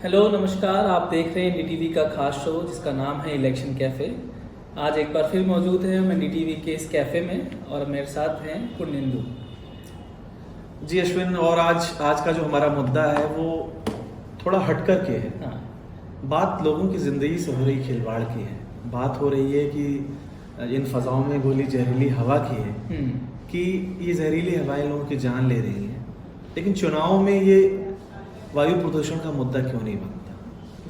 Hello नमस्कार, आप देख रहे हैं डीटीवी का खास शो जिसका नाम है इलेक्शन कैफ़े। आज एक बार फिर मौजूद है मैं डीटीवी के इस कैफ़े में और मेरे साथ हैं पुण्येंदु। जी अश्विन, और आज का जो हमारा मुद्दा है वो थोड़ा हट कर के है। हाँ। बात लोगों की ज़िंदगी से हो रही खिलवाड़ की है। बात हो रही है कि इन फ़ज़ाओं में गोली जहरीली हवा की है कि ये जहरीली हवाएं लोगों की जान ले रही हैं। लेकिन चुनाव में ये वायु प्रदूषण का मुद्दा क्यों नहीं बनता?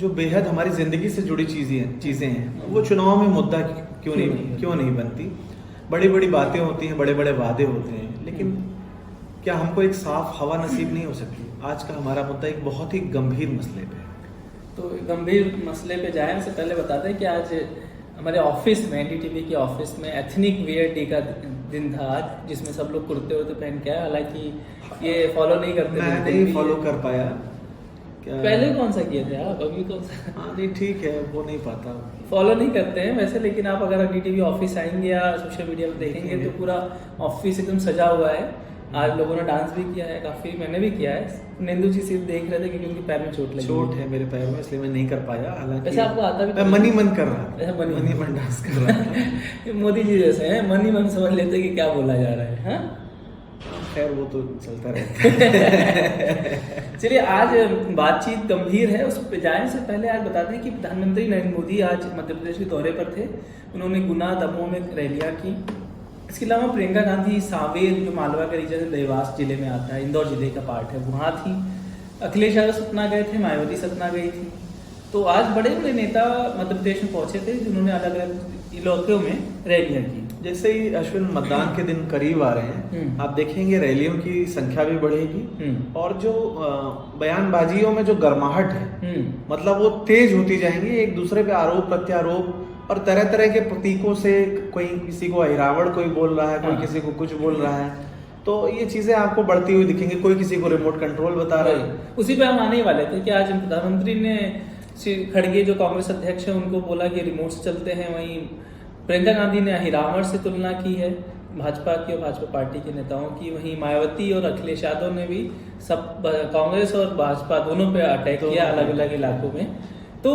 जो बेहद हमारी ज़िंदगी से जुड़ी चीज़ें हैं वो चुनाव में मुद्दा क्यों नहीं बनती? बड़ी बड़ी बातें होती हैं, बड़े बड़े वादे होते हैं, लेकिन क्या हमको एक साफ हवा नसीब नहीं हो सकती? आज का हमारा मुद्दा एक बहुत ही गंभीर मसले पे है। तो गंभीर मसले पे जाएं उससे पहले बताते हैं कि आज हमारे ऑफिस में डीटीवी के ऑफिस में एथनिक वियर डे का दिन था आज, जिसमें सब लोग कुर्ते वुर्ते पहन के आए। हालांकि ये फॉलो नहीं करते, मैं नहीं फॉलो कर पाया। पहले कौन सा किए थे आप, अभी कौन सा? हाँ नहीं, ठीक है, वो नहीं पाता, फॉलो नहीं करते हैं वैसे। लेकिन आप अगर डीटीवी ऑफिस आएंगे या सोशल मीडिया पे देखेंगे तो पूरा ऑफिस एकदम सजा हुआ है। आज लोगों ने डांस भी किया है, काफी मैंने भी किया है। नेंदू जी सिर्फ देख रहे थे क्योंकि उनके पैर में चोट है मेरे पैर में, इसलिए मैं नहीं कर पाया। हालांकि वैसे आपको आता भी, मैं मनी मन कर रहा था, मनी मन डांस कर रहा था। मोदी जी जैसे हैं, मनी मन समझ लेते कि क्या बोला जा रहा है। हाँ? खैर वो तो चलता रहता है। चलिए, आज बातचीत गंभीर है, उस पर जाने से पहले आज बताते हैं कि प्रधानमंत्री नरेंद्र मोदी आज मध्य प्रदेश के दौरे पर थे। उन्होंने गुना, दमोह में रैलियां की। इसके अलावा प्रियंका गांधी सांवेर, जो मालवा के रीजन है, देवास जिले में आता है, इंदौर जिले का पार्ट है, वहाँ थी। अखिलेश यादव सतना गए थे, मायावती सतना गई थी। तो आज बड़े बड़े नेता मध्य प्रदेश में पहुंचे थे जिन्होंने अलग अलग इलाकों में रैलियां की। जैसे ही अश्विन मतदान के दिन करीब आ रहे हैं, आप देखेंगे रैलियों की संख्या भी बढ़ेगी और जो बयानबाजियों में जो गर्माहट है, मतलब वो तेज होती जाएंगी। एक दूसरे पे आरोप प्रत्यारोप और तरह तरह के प्रतीकों से, कोई किसी को अहिरावड़ कोई बोल रहा है, कोई किसी को कुछ बोल रहा है, तो ये चीजें आपको बढ़ती हुई दिखेंगी। कोई किसी को रिमोट कंट्रोल बता रहा है। उसी पे हम आने ही वाले थे कि आज प्रधानमंत्री ने श्री खड़गे जो कांग्रेस अध्यक्ष है उनको बोला कि रिमोट से चलते हैं। वहीं प्रियंका गांधी ने अहिरावण से तुलना की है भाजपा की और भाजपा पार्टी के नेताओं की। वहीं मायावती और अखिलेश यादव ने भी सब कांग्रेस और भाजपा दोनों पे अटैक किया अलग अलग इलाकों में। तो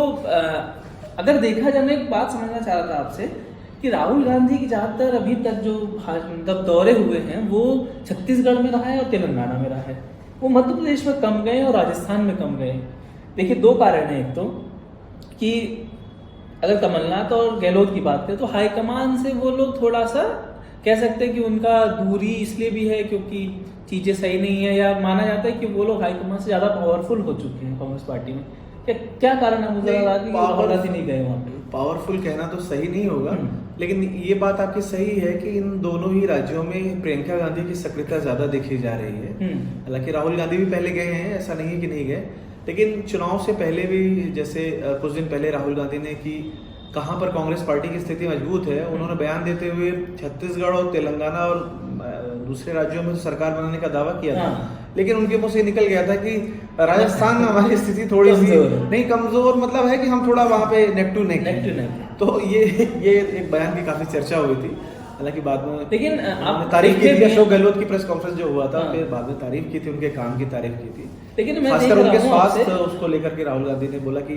अगर देखा जाए, मैं एक बात समझना चाह रहा था आपसे कि राहुल गांधी की ज्यादातर अभी तक जो मतलब दौरे हुए हैं वो छत्तीसगढ़ में रहा है और तेलंगाना में रहा है। वो मध्य प्रदेश में कम गए और राजस्थान में कम गए। देखिए, दो कारण है। एक तो कि अगर कमलनाथ और गहलोत की बात करें तो हाईकमान से वो लोग थोड़ा सा कह सकते हैं कि उनका दूरी इसलिए भी है क्योंकि चीजें सही नहीं है, या माना जाता है कि वो लोग हाईकमान से ज्यादा पावरफुल हो चुके हैं कांग्रेस पार्टी में। क्या कारण है? मुझे लगा कि पावरफुल नहीं गए वहाँ पे। पावरफुल कहना तो सही नहीं होगा, लेकिन ये बात आपकी सही है कि इन दोनों ही राज्यों में प्रियंका गांधी की सक्रियता ज्यादा देखी जा रही है। हालांकि राहुल गांधी भी पहले गए हैं, ऐसा नहीं है कि नहीं गए, लेकिन चुनाव से पहले भी, जैसे कुछ दिन पहले राहुल गांधी ने कि कहाँ पर कांग्रेस पार्टी की स्थिति मजबूत है, उन्होंने बयान देते हुए छत्तीसगढ़ और तेलंगाना और दूसरे राज्यों में सरकार बनाने का दावा किया था। लेकिन उनके मुंह से निकल गया था कि राजस्थान में हमारी स्थिति थोड़ी सी नहीं कमजोर, मतलब है कि हम थोड़ा वहाँ पे नेक टू नेक। तो ये एक बयान की काफी चर्चा हुई थी। हालांकि बाद में लेकिन आप तारीफ की थी, अशोक गहलोत की प्रेस कॉन्फ्रेंस जो हुआ था, फिर बाद में तारीफ की थी, उनके काम की तारीफ की थी। लेकिन मैं खासकर उनके स्वास्थ्य उसको लेकर के राहुल गांधी ने बोला कि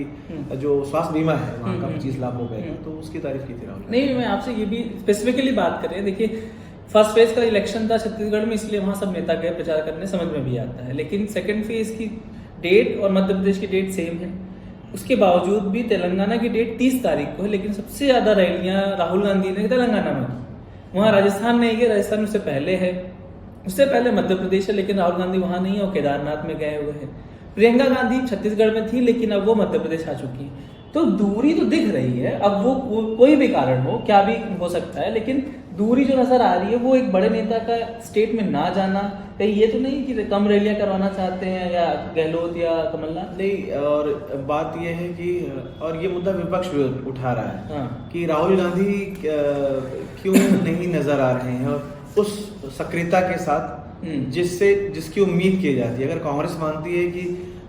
जो स्वास्थ्य बीमा है वहाँ का 25 लाख हो गए, तो उसकी तारीफ की थी राहुल। नहीं, मैं आपसे ये भी स्पेसिफिकली बात करें। देखिए, फर्स्ट फेज का इलेक्शन था छत्तीसगढ़ में, इसलिए वहाँ सब नेता गए प्रचार करने, समझ में भी आता है। लेकिन सेकंड फेज की डेट और मध्य प्रदेश की डेट सेम है। उसके बावजूद भी तेलंगाना की डेट 30 तारीख को है, लेकिन सबसे ज्यादा रैलियां राहुल गांधी ने तेलंगाना में की। वहाँ राजस्थान नहीं गए, राजस्थान उससे पहले है, उससे पहले मध्य प्रदेश है, लेकिन राहुल गांधी वहाँ नहीं है और केदारनाथ में गए हुए हैं। प्रियंका गांधी छत्तीसगढ़ में थी, लेकिन अब वो मध्य प्रदेश आ चुकी है। तो दूरी तो दिख रही है। अब वो कोई भी कारण हो, क्या भी हो सकता है, लेकिन दूरी जो नजर आ रही है वो एक बड़े नेता का स्टेट में ना जाना, कहीं ये तो नहीं कि कम रैलियां करवाना चाहते हैं या गहलोत या कमलनाथ। नहीं, और बात ये है कि, और ये मुद्दा विपक्ष भी उठा रहा है कि राहुल गांधी क्यों नहीं नजर आ रहे हैं और उस सक्रियता के साथ जिसकी उम्मीद की जाती है। अगर कांग्रेस मानती है कि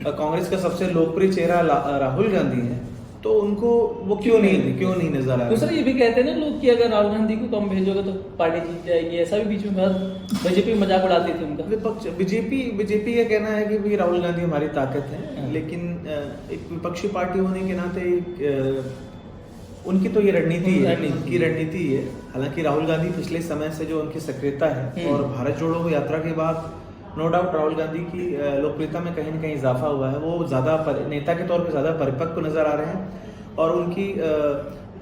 कांग्रेस का सबसे लोकप्रिय चेहरा राहुल गांधी है, तो उनको वो क्यों नहीं नजर आ रहा है। दूसरा ये भी कहते हैं ना लोग कि अगर राहुल गांधी को कम भेजोगे तो पार्टी जीत जाएगी। ऐसा भी बीच में बीजेपी मजाक उड़ाती थी उनका। विपक्ष बीजेपी का कहना है कि भाई राहुल गांधी हमारी ताकत है, लेकिन एक विपक्षी पार्टी होने के नाते उनकी तो ये रणनीति है, उनकी रणनीति है। हालांकि राहुल गांधी पिछले समय से जो उनकी सक्रियता है और भारत जोड़ो यात्रा के बाद नो डाउट राहुल गांधी की लोकप्रियता में कहीं न कहीं इजाफा हुआ है। वो ज़्यादा नेता के तौर पे ज़्यादा परिपक्व नजर आ रहे हैं और उनकी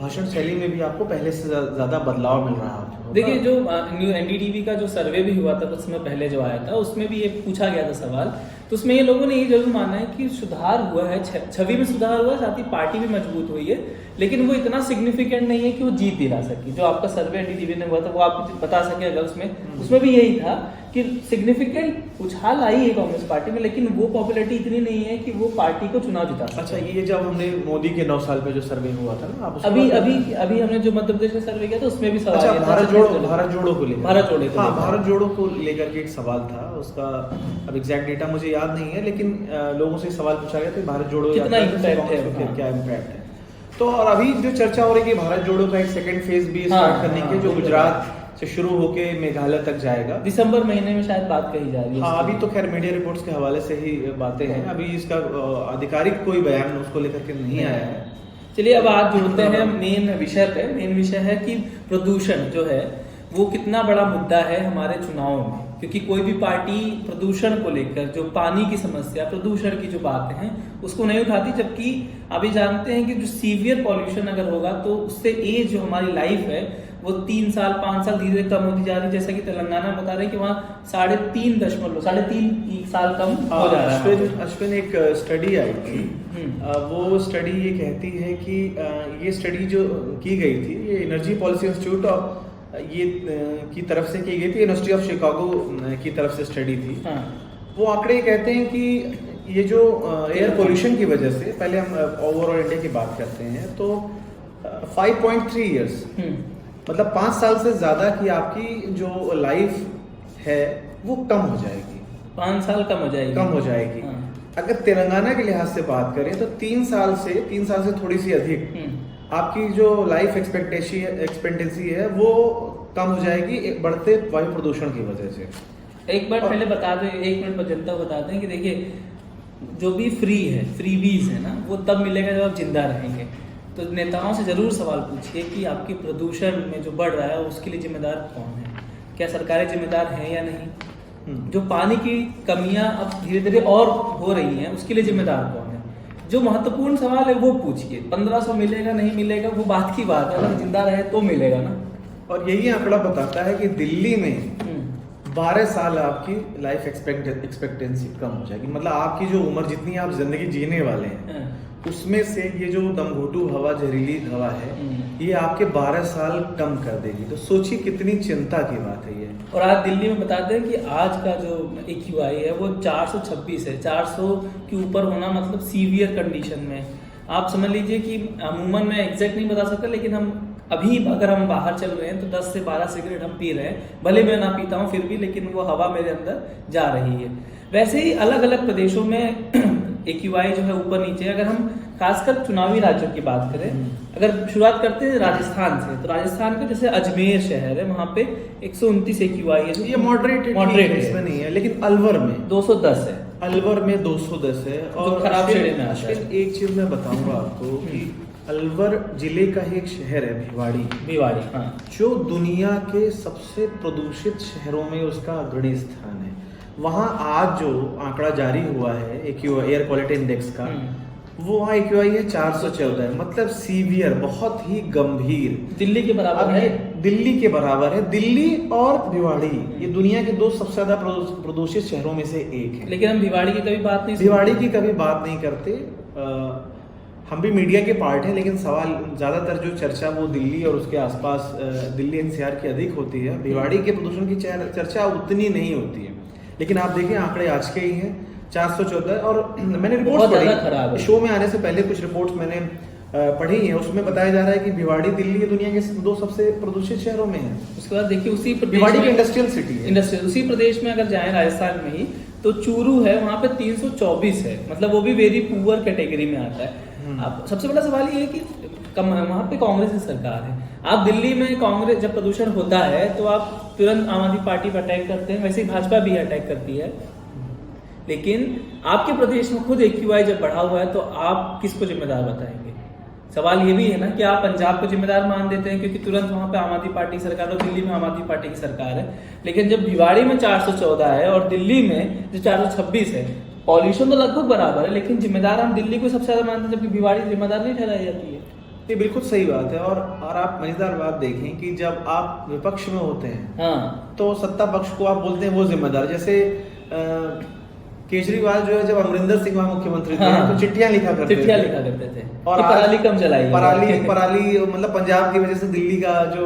भाषण शैली में भी आपको पहले से ज़्यादा बदलाव मिल रहा है। देखिए, जो न्यू एनडीटीवी का जो सर्वे भी हुआ था कुछ समय पहले जो आया था, उसमें भी ये पूछा गया था सवाल, तो उसमें ये लोगों ने ये जरूर माना है कि सुधार हुआ है, छवि में सुधार हुआ है, साथ ही पार्टी भी मजबूत हुई है, लेकिन वो इतना सिग्निफिकेंट नहीं है कि वो जीत दिला सकी। जो आपका सर्वे एनडीटीवी ने हुआ था वो आप बता सके अगर उसमें भी यही था कि सिग्निफिकेंट उछाल आई है कांग्रेस पार्टी में, लेकिन वो पॉपुलैरिटी इतनी नहीं है कि वो पार्टी को चुनाव जिता सके। अच्छा, ये जब हमने मोदी के 9 साल पे जो सर्वे हुआ था ना, आप अभी हमने जो मध्य प्रदेश में सर्वे किया था उसमें भी सवाल भारत जोड़ो को लेकर भारत जोड़ो को लेकर के एक सवाल था। उसका अब एग्जैक्ट डेटा मुझे याद नहीं है, लेकिन लोगों से सवाल पूछा गया था भारत जोड़ो कितना इम्पैक्ट है, क्या इम्पैक्ट है। तो और अभी जो चर्चा हो रही है कि भारत जोड़ो का एक सेकंड फेज भी स्टार्ट करने की, जो गुजरात से शुरू होके मेघालय तक जाएगा। दिसंबर महीने में शायद बात कही जा रही है। हाँ, अभी तो खैर मीडिया रिपोर्ट्स के हवाले से ही बातें हैं, अभी इसका आधिकारिक कोई बयान उसको लेकर के नहीं आया है। चलिए अब आज जुड़ते हैं मेन विषय पे। मेन विषय है कि प्रदूषण जो है वो कितना बड़ा मुद्दा है हमारे चुनाव में, क्योंकि कोई भी पार्टी प्रदूषण को लेकर, जो पानी की समस्या, प्रदूषण की जो बातें हैं उसको नहीं उठाती, जबकि अभी जानते हैं कि जो सीवियर पॉल्यूशन अगर होगा तो उससे एज जो हमारी लाइफ है वो 3 साल 5 साल धीरे कम होती जा रही है। जैसा कि तेलंगाना बता रहे हैं कि वहाँ 3.5 साल कम हो जा रहा है। अश्विन, एक स्टडी आई थी, वो स्टडी ये कहती है कि ये स्टडी जो की गई थी, ये एनर्जी पॉलिसी इंस्टीट्यूट ऑफ ये की तरफ से की गई थी, यूनिवर्सिटी ऑफ शिकागो की तरफ से स्टडी थी। वो आंकड़े कहते हैं कि ये जो एयर पोल्यूशन की वजह से, पहले हम ओवरऑल इंडिया की बात करते हैं, तो 5.3 ईयर्स मतलब 5 साल से ज्यादा की आपकी जो लाइफ है वो कम हो जाएगी। 5 साल कम हो जाएगी। अगर तेलंगाना के लिहाज से बात करें तो 3 साल से थोड़ी सी अधिक आपकी जो लाइफ एक्सपेक्टेंसी है वो कम हो जाएगी एक बढ़ते वायु प्रदूषण की वजह से। एक बार पहले बता दें, 1 मिनट पर जनता को बता दें कि देखिए, जो भी फ्रीबीज है ना, वो तब मिलेगा जब आप जिंदा रहेंगे। तो नेताओं से जरूर सवाल पूछिए कि आपकी प्रदूषण में जो बढ़ रहा है उसके लिए जिम्मेदार कौन है, क्या सरकारें जिम्मेदार हैं या नहीं। जो पानी की कमियां अब धीरे धीरे और हो रही हैं उसके लिए जिम्मेदार कौन है। जो महत्वपूर्ण सवाल है वो पूछिए। 1500 मिलेगा नहीं मिलेगा वो बात की बात है, अगर जिंदा रहे तो मिलेगा ना। और यही आंकड़ा बताता है कि दिल्ली में 12 साल आपकी लाइफ एक्सपेक्टेंसी कम हो जाएगी। मतलब आपकी जो उम्र, जितनी आप जिंदगी जीने वाले हैं उसमें से ये जो दमघोटू हवा, जहरीली हवा है, ये आपके 12 साल कम कर देगी। तो सोचिए कितनी चिंता की बात है ये। और आज दिल्ली में बता दें कि आज का जो AQI है वो 426 है। 400 के ऊपर होना मतलब सीवियर कंडीशन में। आप समझ लीजिए कि अमूमन मैं एग्जैक्ट नहीं बता सकता, लेकिन हम अभी अगर हम बाहर चल रहे हैं तो 10 से 12 सिगरेट हम पी रहे हैं, भले मैं ना पीता हूँ फिर भी, लेकिन वो हवा मेरे अंदर जा रही है। वैसे ही अलग अलग प्रदेशों में AQI जो है ऊपर नीचे। अगर हम खासकर चुनावी राज्यों की बात करें, अगर शुरुआत करते हैं राजस्थान से, तो राजस्थान का जैसे अजमेर शहर है, वहाँ पे 129 AQI है। ये मॉडरेट इसमें नहीं है, लेकिन अलवर में 210 है। अलवर में 210 है। और खराब श्रेणी में आता है। एक चीज मैं बताऊंगा आपको कि अलवर जिले का ही एक शहर है भिवाड़ी, हाँ, जो दुनिया के सबसे प्रदूषित शहरों में उसका अग्रणी स्थान है। वहाँ आज जो आंकड़ा जारी हुआ है एयर क्वालिटी इंडेक्स का, वो वहाँ AQI है 414 है। मतलब सीवियर, बहुत ही गंभीर, दिल्ली के बराबर है। दिल्ली के बराबर है। दिल्ली और भिवाड़ी ये दुनिया के 2 सबसे ज्यादा प्रदूषित शहरों में से एक है। लेकिन हम भिवाड़ी की कभी बात नहीं करते। हम भी मीडिया के पार्ट हैं, लेकिन सवाल ज्यादातर जो चर्चा वो दिल्ली और उसके आसपास दिल्ली NCR की अधिक होती है। भिवाड़ी के प्रदूषण की चर्चा उतनी नहीं होती है। लेकिन आप देखिए आंकड़े आज के ही हैं 414। और मैंने रिपोर्ट पढ़ी, शो में आने से पहले कुछ रिपोर्ट्स मैंने पढ़ी है, उसमें बताया जा रहा है कि भिवाड़ी दिल्ली दुनिया के 2 सबसे प्रदूषित शहरों में है। उसके बाद देखिए उसी भिवाड़ी की इंडस्ट्रियल सिटी है। उसी प्रदेश में अगर जाएं राजस्थान में ही, तो चूरू है, वहाँ पे 324 है। मतलब वो भी वेरी पुअर कैटेगरी में आता है। अब सबसे बड़ा सवाल ये है कि वहाँ पे कांग्रेस की सरकार है। आप दिल्ली में कांग्रेस जब प्रदूषण होता है तो आप तुरंत आम आदमी पार्टी पर अटैक करते हैं, वैसे ही भाजपा भी अटैक करती है। लेकिन आपके प्रदेश में खुद AQI जब बढ़ा हुआ है तो आप किसको जिम्मेदार बताएंगे? सवाल ये भी है ना कि आप पंजाब को जिम्मेदार मान देते हैं क्योंकि तुरंत वहां पे आम आदमी पार्टी की सरकार और दिल्ली में आम आदमी पार्टी की सरकार है, लेकिन जब भिवाड़ी में 414 है और दिल्ली में जो 426 है, पॉल्यूशन तो लगभग बराबर है, लेकिन जिम्मेदार हम दिल्ली को सबसे ज्यादा मानते हैं जबकि भिवाड़ी जिम्मेदार नहीं ठहराई जाती है। ये बिल्कुल सही बात है। और आप मजेदार बात देखें कि जब आप विपक्ष में होते हैं हाँ, तो सत्ता पक्ष को आप बोलते हैं वो जिम्मेदार। जैसे केजरीवाल जो है जब अमरिंदर सिंह वहां मुख्यमंत्री थे हाँ, तो चिट्ठियां लिखा करते थे और और पराली कम जलाई, पराली मतलब पंजाब की वजह से दिल्ली का जो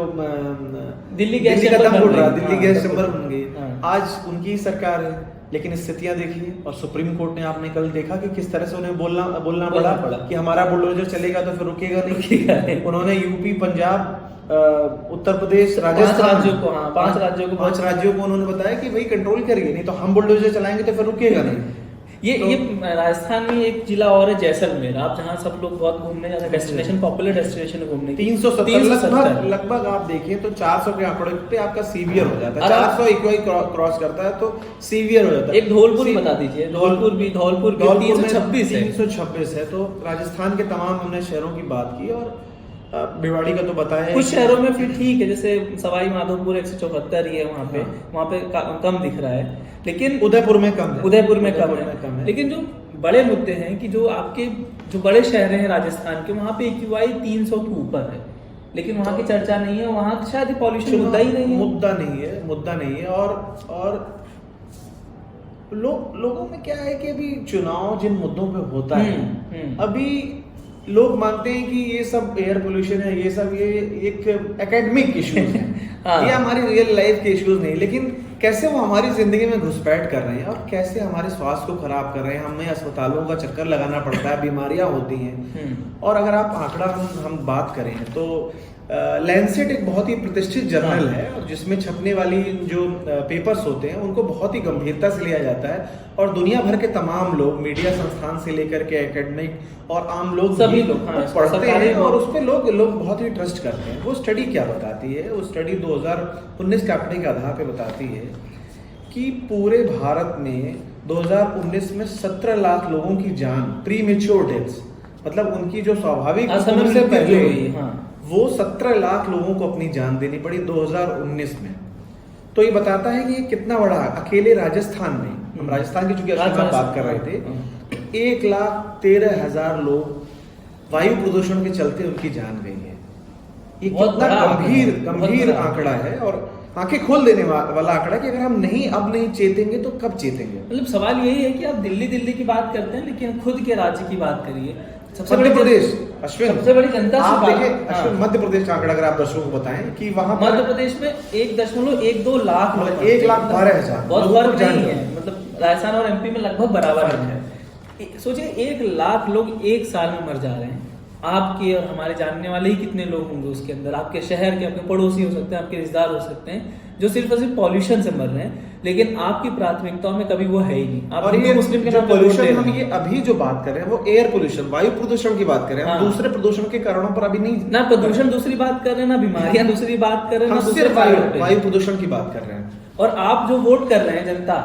दिल्ली गैस का चैम्बर दम बन घुट रहा, गई। दिल्ली हाँ, गैस चैम्बर बन गई। हाँ। आज उनकी सरकार है, लेकिन स्थितियां देखिए। और सुप्रीम कोर्ट ने आपने कल देखा कि किस तरह से उन्हें बोलना पड़ा कि हमारा बुलडोजर चलेगा तो फिर रुकेगा नहीं। उन्होंने यूपी, पंजाब, उत्तर प्रदेश, राजस्थान, 5 राज्यों को उन्होंने बताया कि भाई कंट्रोल करिए, नहीं तो हम बुलडोजर चलाएंगे तो फिर रुकेगा नहीं। ये राजस्थान में एक जिला और है जैसलमेर, आप जहाँ सब लोग बहुत घूमने जाते हैं, डेस्टिनेशन, पॉपुलर डेस्टिनेशन है घूमने की। 370 लगभग आप देखें तो 400 के आंकड़े पे आपका सीवियर हो जाता है। 400 AQI क्रॉस करता है तो सीवियर हो जाता है। एक धौलपुर बता दीजिए, धौलपुर भी 326 है। तो राजस्थान के तमाम हमने शहरों की बात की और भिवाड़ी का तो बताया। कुछ शहरों में फिर ठीक है, जैसे सवाई माधोपुर 174 ही है, वहाँ पे कम दिख रहा है, लेकिन उदयपुर में कम है। लेकिन जो बड़े मुद्दे हैं कि जो आपके जो बड़े शहर हैं राजस्थान के, वहाँ पे AQI 300 के ऊपर है, लेकिन वहाँ की चर्चा नहीं है, वहाँ शायद पॉल्यूशन मुद्दा ही नहीं है, मुद्दा नहीं है। और लोगों में क्या है कि अभी चुनाव जिन मुद्दों पे होता है, अभी लोग मानते हैं कि ये सब एयर पोल्यूशन है, ये सब ये एक एकेडमिक इश्यूज है। हाँ। ये हमारी रियल लाइफ के इश्यूज नहीं, लेकिन कैसे वो हमारी जिंदगी में घुसपैठ कर रहे हैं और कैसे हमारे स्वास्थ्य को खराब कर रहे हैं। हमें अस्पतालों का चक्कर लगाना पड़ता है, बीमारियां होती हैं। और अगर आप आंकड़ा हम बात करें तो लैंसेट एक बहुत ही प्रतिष्ठित जर्नल है और जिसमें छपने वाली जो पेपर्स होते हैं उनको बहुत ही गंभीरता से लिया जाता है और दुनिया भर के तमाम लोग, मीडिया संस्थान से लेकर के एकेडमिक और आम लोग सभी लोग पढ़ते हैं और उस पर लोग बहुत ही ट्रस्ट करते हैं। वो स्टडी क्या बताती है? वो स्टडी 2019 के आंकड़े के आधार पर बताती है कि पूरे भारत में 2019 में 17 लाख लोगों की जान, प्रीमेच्योर डेथ्स, मतलब उनकी जो स्वाभाविक उम्र से पहले हुई, वो 17 लाख लोगों को अपनी जान देनी पड़ी 2019 में। तो ये बताता है कि ये कितना बड़ा, अकेले राजस्थान में, हम राजस्थान की चूंकि बात कर रहे थे, 1,13,000 लोग वायु प्रदूषण के चलते उनकी जान गई है। ये कितना गंभीर आंकड़ा है और आंखें खोल देने वाला आंकड़ा कि अगर हम अब नहीं चेतेंगे तो कब चेतेंगे। मतलब सवाल यही है कि आप दिल्ली की बात करते हैं, लेकिन खुद के राज्य की बात करिए। मध्य प्रदेश, अश्विन, सबसे बड़ी जनता आप देखें, अश्विन, मध्य प्रदेश का आंकड़ा अगर आप दर्शकों को बताएं कि वहां मध्य प्रदेश में 1.12 लाख, 1,12,000 बहुत फर्क नहीं है। मतलब राजस्थान और MP में लगभग बराबर है। सोचिए 1 लाख लोग एक साल में मर जा रहे हैं। आपके और हमारे जानने वाले ही कितने लोग होंगे उसके अंदर, आपके शहर के, आपके पड़ोसी हो सकते हैं, आपके रिश्तेदार हो सकते हैं, जो सिर्फ और सिर्फ पॉल्यूशन से मर रहे हैं, लेकिन आपकी प्राथमिकताओं में कभी वो है ही नहीं। आप और ये मुस्लिम के नाम पोल्यूशन, हम ये अभी जो बात कर रहे हैं वो एयर पोल्यूशन, वायु प्रदूषण की बात कर रहे हैं। हम दूसरे प्रदूषण के कारणों पर अभी नहीं, ना प्रदूषण दूसरी बात कर रहे हैं, ना बीमारियां दूसरी बात कर रहे हैं, हम सिर्फ वायु प्रदूषण की बात कर रहे हैं। और आप जो वोट कर रहे हैं जनता,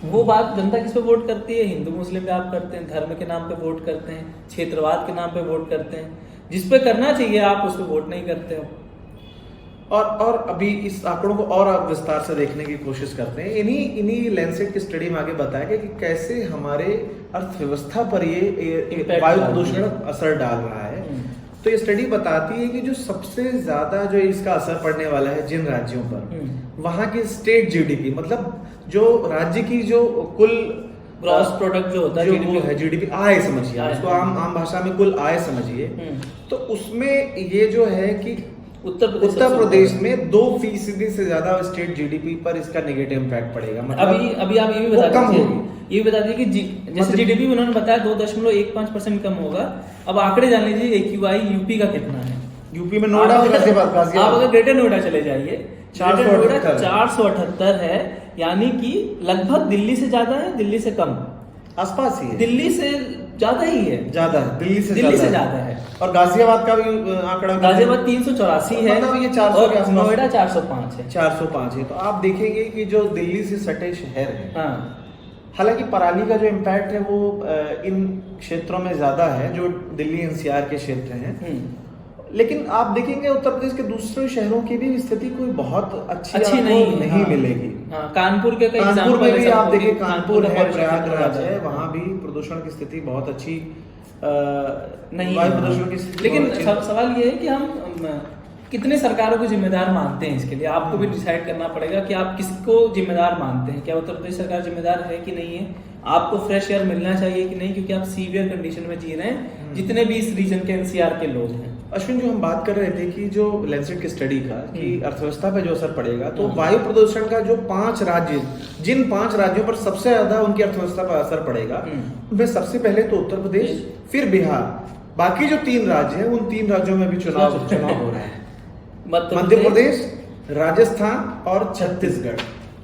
वो बात जनता किस पे वोट करती है? हिंदू मुस्लिम पे आप करते हैं, धर्म के नाम पे वोट करते हैं, क्षेत्रवाद के नाम पे वोट करते हैं। जिस पे करना चाहिए आप उस पे वोट नहीं करते हो। और अभी इस आंकड़ों को और आप विस्तार से देखने की कोशिश करते हैं। इन्हीं लैंसेट की स्टडी में आगे बताया गया कि कैसे हमारे अर्थव्यवस्था पर ये वायु प्रदूषण असर डाल रहा है। तो ये स्टडी बताती है कि जो सबसे ज्यादा जो इसका असर पड़ने वाला है जिन राज्यों पर, वहां की स्टेट GDP, मतलब जो राज्य की जो कुल ग्रॉस प्रोडक्ट जो होता है, GDP आय समझिए, उसको आम भाषा में कुल आय समझिए। तो उसमें ये जो है कि उत्तर प्रदेश में 2% से ज्यादा स्टेट GDP पर इसका नेगेटिव इम्पैक्ट पड़ेगा। मतलब अभी आप ये भी बता दीजिए कि जैसे GDP उन्होंने बताया 2.15% कम होगा। अब आंकड़े जान लीजिए AQI यूपी का कितना है। यूपी में नोएडा, आप अगर ग्रेटर नोएडा चले जाइए, 478 है, यानी कि लगभग दिल्ली से ज्यादा है, दिल्ली से कम, आसपास ही है, दिल्ली से ज्यादा ही है, दिल्ली से ज्यादा है। और गाजियाबाद का भी आंकड़ा, गाजियाबाद 384 है, मतलब ये 400 के आसपास, नोएडा 405 है। 405 है। तो आप देखेंगे कि जो दिल्ली से सटे शहर है, हालांकि पराली का जो इम्पैक्ट है वो इन क्षेत्रों में ज्यादा है जो दिल्ली एनसीआर के क्षेत्र हैं, लेकिन आप देखेंगे उत्तर प्रदेश के दूसरे शहरों की भी स्थिति कोई बहुत अच्छी नहीं मिलेगी। कानपुर के कानपुर में भी आप देखिए, कानपुर है, प्रयागराज है, वहां भी प्रदूषण की स्थिति बहुत अच्छी नहीं, वायु प्रदूषण की स्थिति। लेकिन सवाल ये है कि हम कितने सरकारों को जिम्मेदार मानते हैं इसके लिए। आपको भी डिसाइड करना पड़ेगा कि आप किसको जिम्मेदार मानते हैं। क्या उत्तर प्रदेश सरकार जिम्मेदार है कि नहीं है? आपको फ्रेश एयर मिलना चाहिए कि नहीं, क्योंकि आप सीवियर कंडीशन में जी रहे हैं जितने भी इस रीजन के एनसीआर के लोग हैं। अश्विन, जो हम बात कर रहे थे कि जो लैंसेट की स्टडी का कि अर्थव्यवस्था पे जो असर पड़ेगा, तो वायु प्रदूषण का जो 5 राज्य, जिन 5 राज्यों पर सबसे ज्यादा उनकी अर्थव्यवस्था पर असर पड़ेगा, उनमें सबसे पहले तो उत्तर प्रदेश, फिर बिहार, बाकी जो 3 राज्य हैं उन 3 राज्यों में भी चुनाव हो रहा है। मध्य प्रदेश, राजस्थान और छत्तीसगढ़।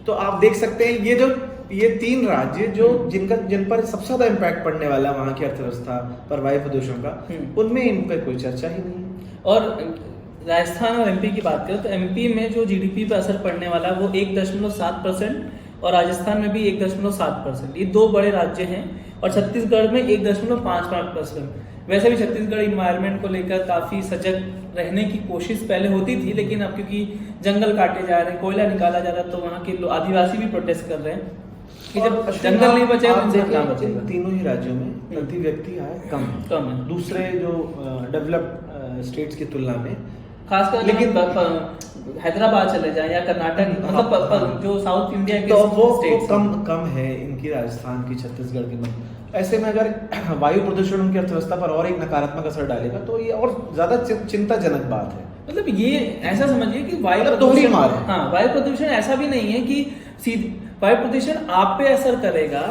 तो आप देख सकते हैं ये 3 राज्य जिन पर सबसे ज्यादा इम्पैक्ट पड़ने वाला है वहां की अर्थव्यवस्था पर वायु प्रदूषण का, उनमें इन पर कोई चर्चा ही नहीं। और राजस्थान और एमपी की बात करें तो एमपी में जो जीडीपी पर असर पड़ने वाला है वो 1.7% और राजस्थान में भी 1.7%। ये 2 बड़े राज्य हैं। और छत्तीसगढ़ में 1.55%। वैसे भी छत्तीसगढ़ इन्वायरमेंट को लेकर काफी सजग रहने की कोशिश पहले होती थी, लेकिन अब क्योंकि जंगल काटे जा रहे हैं, कोयला निकाला जा रहा है, तो वहाँ के आदिवासी भी प्रोटेस्ट कर रहे हैं कि जब जंगल नहीं बचेगा तो इंसान कहाँ बचेगा। तीनों ही राज्यों में प्रति व्यक्ति आय कम है दूसरे जो डेवलप्ड स्टेट्स की तुलना में, खासकर लेकिन हैदराबाद चले जाए या कर्नाटक, मतलब जो साउथ इंडिया के तो वो स्टेट्स कम है इनकी, राजस्थान की, छत्तीसगढ़ की। ऐसे में अगर वायु प्रदूषण उनकी अर्थव्यवस्था पर और एक नकारात्मक असर डालेगा तो ये और ज्यादा चिंताजनक बात है। मतलब ये ऐसा समझिए कि वायु प्रदूषण, हाँ, वायु प्रदूषण ऐसा भी नहीं है कि वायु प्रदूषण आप पे असर करेगा,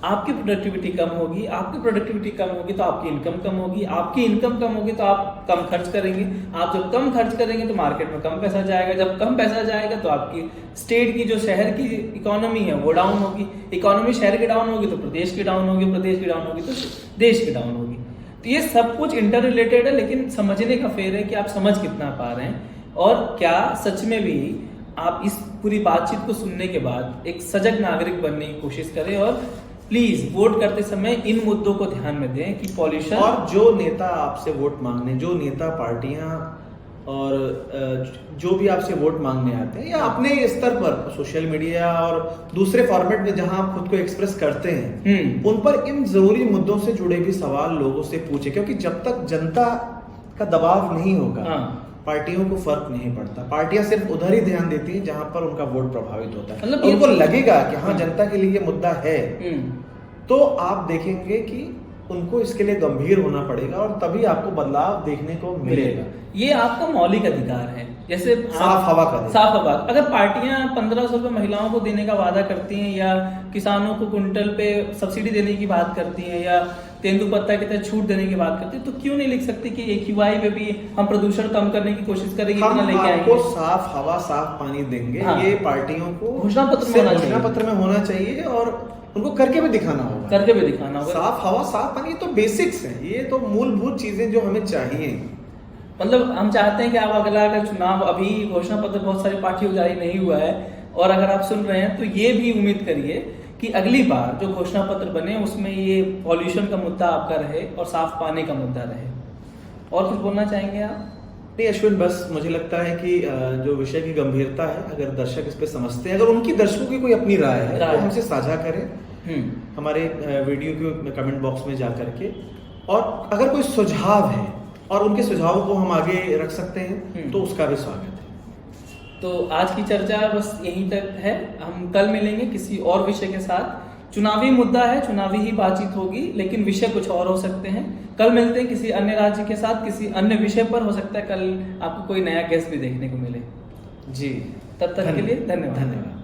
आपकी प्रोडक्टिविटी कम होगी, आपकी प्रोडक्टिविटी कम होगी तो आपकी इनकम कम होगी, आपकी इनकम कम होगी तो आप कम खर्च करेंगे, आप जब कम खर्च करेंगे तो मार्केट में कम पैसा जाएगा, जब कम पैसा जाएगा तो आपकी स्टेट की जो शहर की इकोनॉमी है वो डाउन होगी, इकोनॉमी शहर की डाउन होगी तो प्रदेश की डाउन होगी, प्रदेश की डाउन होगी तो देश की डाउन होगी। तो ये सब कुछ इंटर रिलेटेड है, लेकिन समझने का फेर है कि आप समझ कितना पा रहे हैं और क्या सच में भी आप इस पूरी बातचीत को सुनने के बाद एक सजग नागरिक बनने की कोशिश करें और प्लीज वोट करते समय इन मुद्दों को ध्यान में दें कि पॉल्यूशन, और जो नेता आपसे वोट मांगने, जो नेता पार्टियां और जो भी आपसे वोट मांगने आते हैं या अपने स्तर पर सोशल मीडिया और दूसरे फॉर्मेट में जहां आप खुद को एक्सप्रेस करते हैं, उन पर इन जरूरी मुद्दों से जुड़े भी सवाल लोगों से पूछे, क्योंकि जब तक जनता का दबाव नहीं होगा पार्टियों को फर्क नहीं पड़ता। पार्टियां सिर्फ उधर ही ध्यान देती हैं जहां पर उनका वोट प्रभावित होता है। मतलब उनको लगेगा कि हाँ जनता के लिए ये मुद्दा है, तो आप देखेंगे कि उनको इसके लिए गंभीर होना पड़ेगा और तभी आपको बदलाव देखने को मिलेगा। ये आपका मौलिक अधिकार है। जैसे साफ हवा का, साफ हवा, अगर पार्टियां 1500 रुपए महिलाओं को देने का वादा करती हैं या किसानों को कुंटल पे सब्सिडी देने की बात करती हैं या तेंदुपत्ता के तहत छूट देने की बात करती है, तो क्यों नहीं लिख सकती कि AQI पे भी हम प्रदूषण कम करने की कोशिश करेंगे, हम लेके आएंगे, आपको साफ हवा साफ पानी देंगे। हाँ। ये पार्टियों को घोषणा पत्र में होना चाहिए और उनको करके भी दिखाना होगा। साफ हवा साफ पानी तो बेसिक्स हैं, ये तो मूलभूत चीजें जो हमें चाहिए। मतलब हम चाहते हैं कि आप अगला चुनाव, अभी घोषणा पत्र बहुत सारी पार्टियों जारी नहीं हुआ है और अगर आप सुन रहे हैं तो ये भी उम्मीद करिए कि अगली बार जो घोषणा पत्र बने उसमें ये पॉल्यूशन का मुद्दा आपका रहे और साफ पानी का मुद्दा रहे। और कुछ बोलना चाहेंगे आप? नहीं अश्विन, बस मुझे लगता है कि जो विषय की गंभीरता है, अगर दर्शक इस पे समझते हैं, अगर उनकी दर्शकों की कोई अपनी राय है तो हमसे साझा करें हमारे वीडियो के कमेंट बॉक्स में जा करके, और अगर कोई सुझाव है और उनके सुझावों को हम आगे रख सकते हैं तो उसका भी स्वागत है। तो आज की चर्चा बस यहीं तक है। हम कल मिलेंगे किसी और विषय के साथ। चुनावी मुद्दा है, चुनावी ही बातचीत होगी, लेकिन विषय कुछ और हो सकते हैं। कल मिलते हैं किसी अन्य राज्य के साथ, किसी अन्य विषय पर। हो सकता है कल आपको कोई नया गेस्ट भी देखने को मिले। जी, तब तक के लिए धन्यवाद।